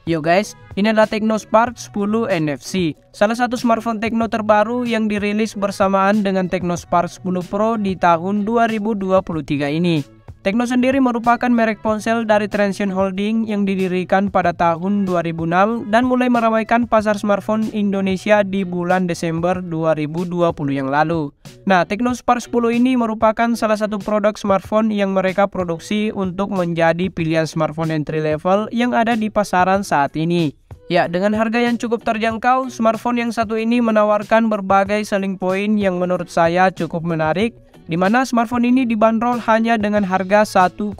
Yo guys, ini adalah Tecno Spark 10 NFC, salah satu smartphone Tecno terbaru yang dirilis bersamaan dengan Tecno Spark 10 Pro di tahun 2023 ini. Tecno sendiri merupakan merek ponsel dari Transsion Holding yang didirikan pada tahun 2006 dan mulai meramaikan pasar smartphone Indonesia di bulan Desember 2020 yang lalu. Nah, Tecno Spark 10 ini merupakan salah satu produk smartphone yang mereka produksi untuk menjadi pilihan smartphone entry level yang ada di pasaran saat ini. Ya, dengan harga yang cukup terjangkau, smartphone yang satu ini menawarkan berbagai selling point yang menurut saya cukup menarik, di mana smartphone ini dibanderol hanya dengan harga 1,7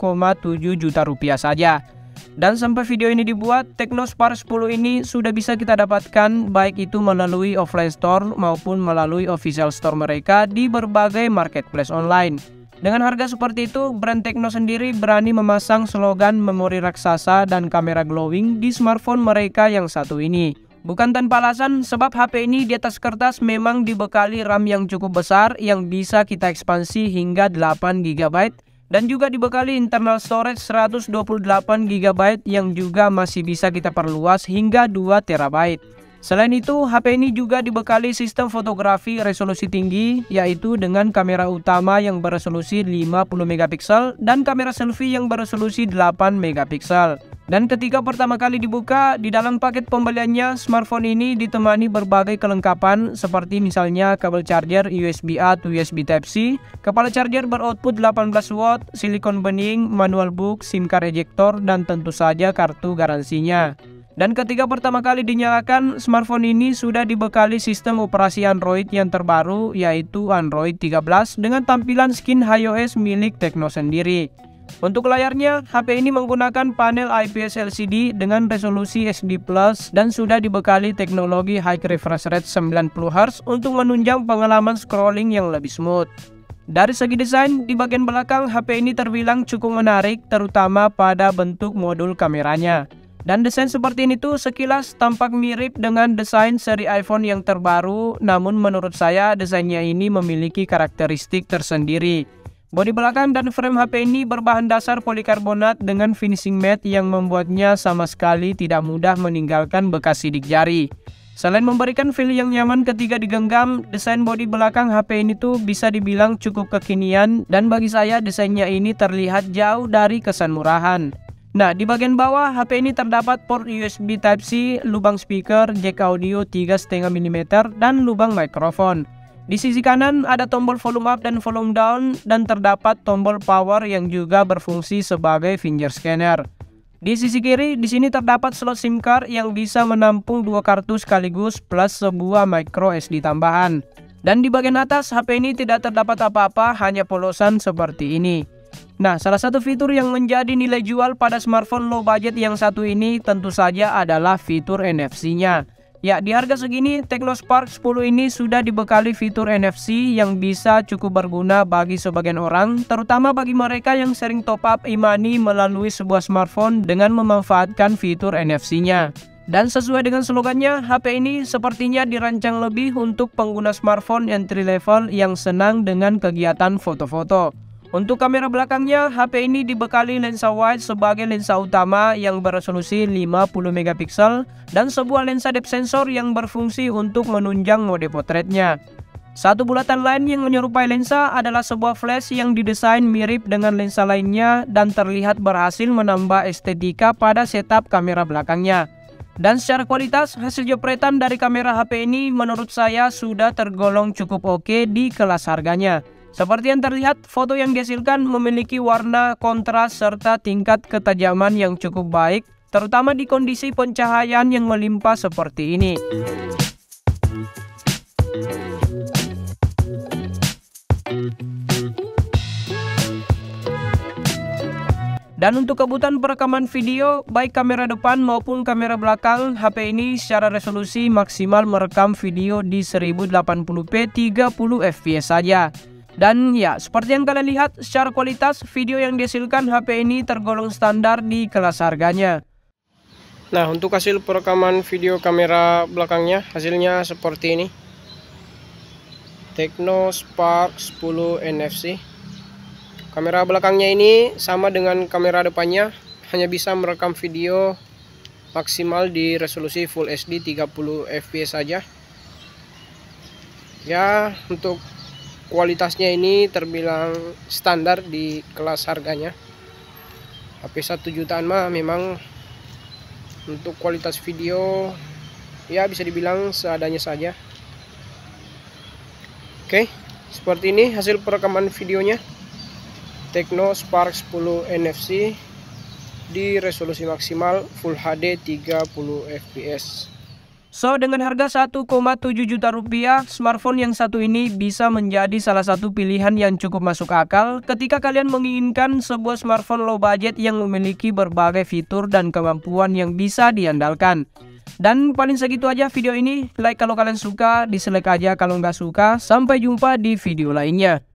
juta rupiah saja. Dan sampai video ini dibuat, Tecno Spark 10 ini sudah bisa kita dapatkan baik itu melalui offline store maupun melalui official store mereka di berbagai marketplace online. Dengan harga seperti itu, brand Tecno sendiri berani memasang slogan memori raksasa dan kamera glowing di smartphone mereka yang satu ini. Bukan tanpa alasan, sebab HP ini di atas kertas memang dibekali RAM yang cukup besar yang bisa kita ekspansi hingga 8 GB dan juga dibekali internal storage 128 GB yang juga masih bisa kita perluas hingga 2 TB. Selain itu, HP ini juga dibekali sistem fotografi resolusi tinggi, yaitu dengan kamera utama yang beresolusi 50 MP dan kamera selfie yang beresolusi 8 MP. Dan ketika pertama kali dibuka, di dalam paket pembeliannya, smartphone ini ditemani berbagai kelengkapan seperti misalnya kabel charger USB-A to USB Type-C, kepala charger beroutput 18 watt, silikon bening, manual book, SIM card ejector, dan tentu saja kartu garansinya. Dan ketika pertama kali dinyalakan, smartphone ini sudah dibekali sistem operasi Android yang terbaru, yaitu Android 13 dengan tampilan skin iOS milik Tecno sendiri. Untuk layarnya, HP ini menggunakan panel IPS LCD dengan resolusi HD+ dan sudah dibekali teknologi high refresh rate 90Hz untuk menunjang pengalaman scrolling yang lebih smooth. Dari segi desain, di bagian belakang HP ini terbilang cukup menarik, terutama pada bentuk modul kameranya. Dan desain seperti ini tuh sekilas tampak mirip dengan desain seri iPhone yang terbaru, namun menurut saya desainnya ini memiliki karakteristik tersendiri. Bodi belakang dan frame HP ini berbahan dasar polikarbonat dengan finishing matte yang membuatnya sama sekali tidak mudah meninggalkan bekas sidik jari. Selain memberikan feel yang nyaman ketika digenggam, desain bodi belakang HP ini tuh bisa dibilang cukup kekinian dan bagi saya desainnya ini terlihat jauh dari kesan murahan. Nah, di bagian bawah HP ini terdapat port USB Type-C, lubang speaker, jack audio 3,5 mm, dan lubang mikrofon. Di sisi kanan ada tombol volume up dan volume down dan terdapat tombol power yang juga berfungsi sebagai finger scanner. Di sisi kiri di sini terdapat slot SIM card yang bisa menampung 2 kartu sekaligus plus sebuah micro SD tambahan. Dan di bagian atas HP ini tidak terdapat apa-apa, hanya polosan seperti ini. Nah, salah satu fitur yang menjadi nilai jual pada smartphone low budget yang satu ini tentu saja adalah fitur NFC-nya. Ya, di harga segini, Tecno Spark 10 ini sudah dibekali fitur NFC yang bisa cukup berguna bagi sebagian orang, terutama bagi mereka yang sering top up e-money melalui sebuah smartphone dengan memanfaatkan fitur NFC-nya. Dan sesuai dengan slogannya, HP ini sepertinya dirancang lebih untuk pengguna smartphone entry level yang senang dengan kegiatan foto-foto. Untuk kamera belakangnya, HP ini dibekali lensa wide sebagai lensa utama yang beresolusi 50 MP dan sebuah lensa depth sensor yang berfungsi untuk menunjang mode potretnya. Satu bulatan lain yang menyerupai lensa adalah sebuah flash yang didesain mirip dengan lensa lainnya dan terlihat berhasil menambah estetika pada setup kamera belakangnya. Dan secara kualitas, hasil jepretan dari kamera HP ini menurut saya sudah tergolong cukup oke di kelas harganya. Seperti yang terlihat, foto yang dihasilkan memiliki warna kontras serta tingkat ketajaman yang cukup baik, terutama di kondisi pencahayaan yang melimpah seperti ini. Dan untuk kebutuhan perekaman video, baik kamera depan maupun kamera belakang, HP ini secara resolusi maksimal merekam video di 1080p 30fps saja. Dan ya, seperti yang kalian lihat, secara kualitas video yang dihasilkan HP ini tergolong standar di kelas harganya. Nah, untuk hasil perekaman video kamera belakangnya, hasilnya seperti ini. Tecno Spark 10 NFC. Kamera belakangnya ini sama dengan kamera depannya, hanya bisa merekam video maksimal di resolusi Full HD 30 fps saja. Ya, untuk kualitasnya ini terbilang standar di kelas harganya. HP 1 jutaan mah memang untuk kualitas video ya bisa dibilang seadanya saja. Oke, seperti ini hasil perekaman videonya. Tecno Spark 10 NFC di resolusi maksimal Full HD 30 fps. So, dengan harga 1,7 juta rupiah, smartphone yang satu ini bisa menjadi salah satu pilihan yang cukup masuk akal ketika kalian menginginkan sebuah smartphone low budget yang memiliki berbagai fitur dan kemampuan yang bisa diandalkan. Dan paling segitu aja video ini. Like kalau kalian suka, dislike aja kalau nggak suka. Sampai jumpa di video lainnya.